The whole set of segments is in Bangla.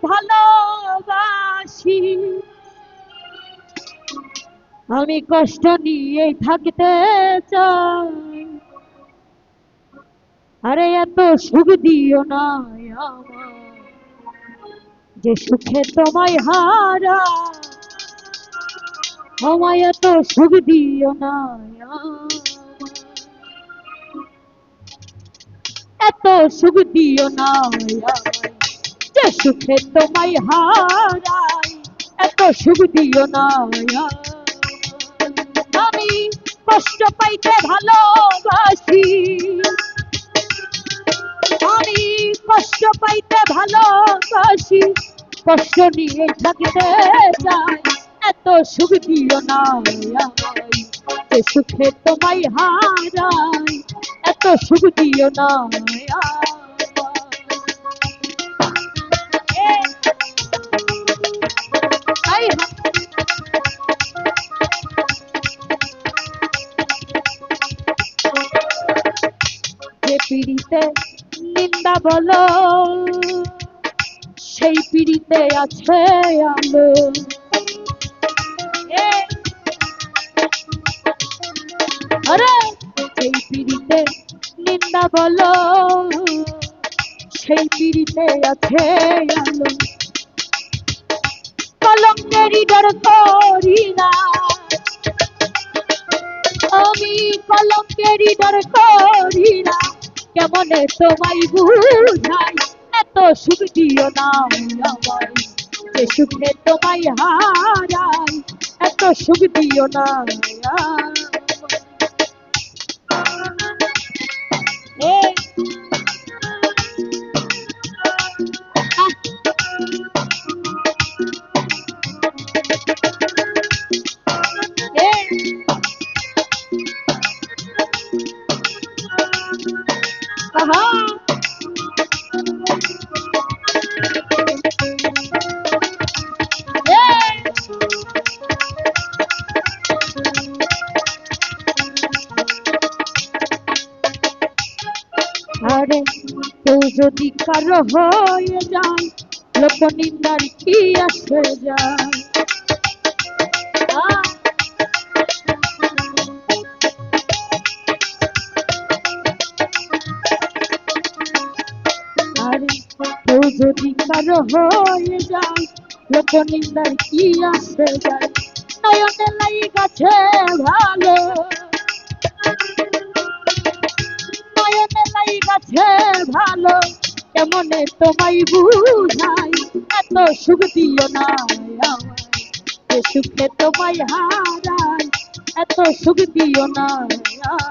ভালোবাসি, আমি কষ্ট নিয়ে থাকতে চাই। আরে এত সুখ দিও না আমার, যে সুখে তোমায় হারা, আমায় এত সুখ দিও না আমার, এত সুখ দিও না আমায়, যে সুখে তোমায় হারাই, এত সুখ দিও না আমায়। আমি কষ্ট পাইতে ভালোবাসি, আমি কষ্ট পাইতে ভালোবাসি, কষ্ট নিয়ে থাকতে চাই। এত সুখ দিও না আমায়, যে সুখে তোমায় হারাই, এত সুখ দিও না আমায়। যে পিড়িতে নিন্দা বলো, সেই পিড়িতে আছে আলো। আরে সেই পিড়িতে নিন্দা বলো, সেই পিড়িতে আছে আলো। কলঙ্কেরই ডর করি না, আমি কলঙ্কেরই ডর করি না, কেমনে তোমায় বুঝাই। এত সুখ দিও না আমায়, যে সুখে তোমায় হারাই, এত সুখ দিও না আরে কেউ যদি কারো হয়ে যায়, লোক নিন্দার কি আসে যায়। আরে কেউ যদি কারো হয়ে যায়, লোক নিন্দার কি আসে যায়। নয়নে লাই গাছে ভালো, নয়নে লাই গাছে ভালো, কেমনে তোমায় বুঝাই। এত সুখ দিও না আমায়, যে সুখে তোমায় হারাই, এত সুখ দিও না আমায়।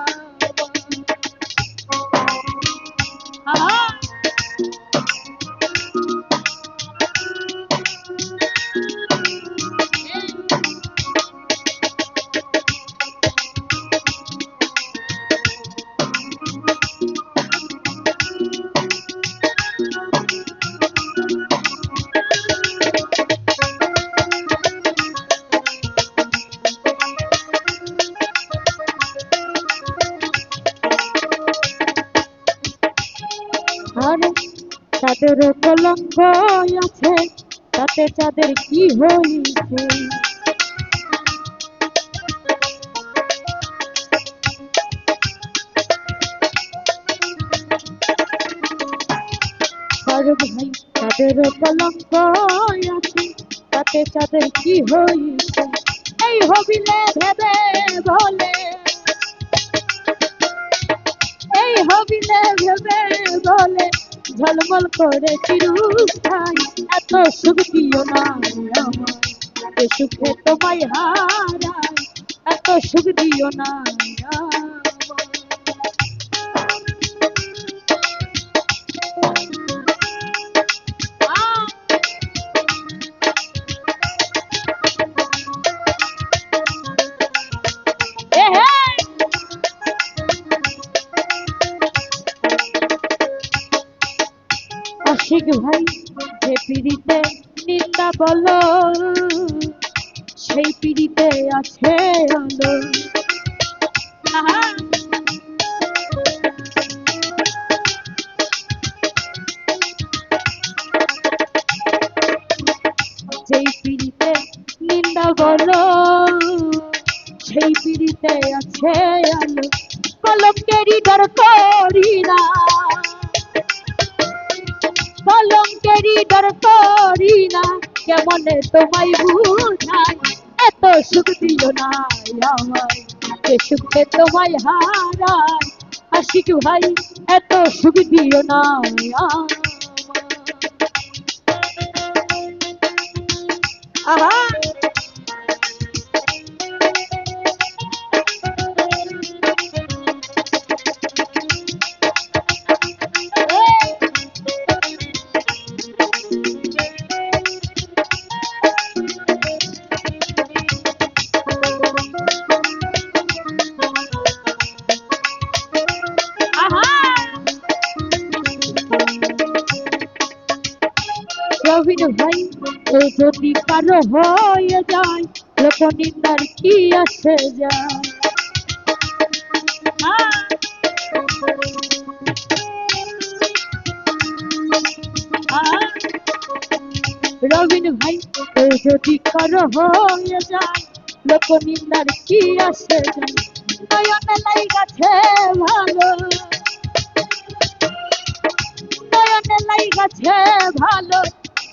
আরে তাদেরও কলঙ্ক আছে, তাতে তাদের কি হয়েছে। আরে ভাই তাদেরও কলঙ্ক আছে, তাতে তাদের কি হয়েছে। এই হবিলে ভেবে বলে, এই হবিলে ভেবে বলে, ঝলমল করে চিরস্থাই। এত সুখ দিও না আমায়, যে সুখে তোমায় হারাই, এত সুখ দিও না আশিক ভাই। যে পিড়িতে নিন্দা বলো, সেই পিড়িতে আছে আলো। যেই পিড়িতে নিন্দা বলো সেই পিড়িতে আছে আলো কলঙ্কেরই ডর করি না কলঙ্কেরই ডর করি না কেমনে তোমায় বুঝাই এত সুখ দিও না আমায় যে সুখে তোমায় হারাই আশিক ভাই এত সুখ দিও না আমায় আহা প্রবীণ ভাই ও যদি কারো হয়ে যায় লোকনিন্দার কি আসে যায় রবিন ভাই ও যদি কারো হয়ে যায় লোকনিন্দার কি আসে যায় নয়নে লাইগাছে ভালো নয়নে লাইগাছে ভালো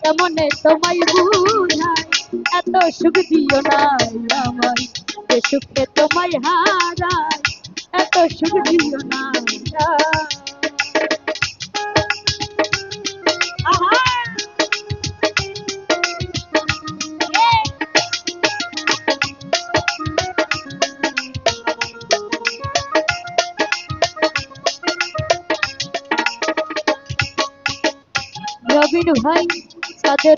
কেমনে তোমায় বুঝাই এত সুখ দিও না আমায় যে সুখে তোমায় হারাই এত সুখ দিও না আহা রবিন ভাই তাদের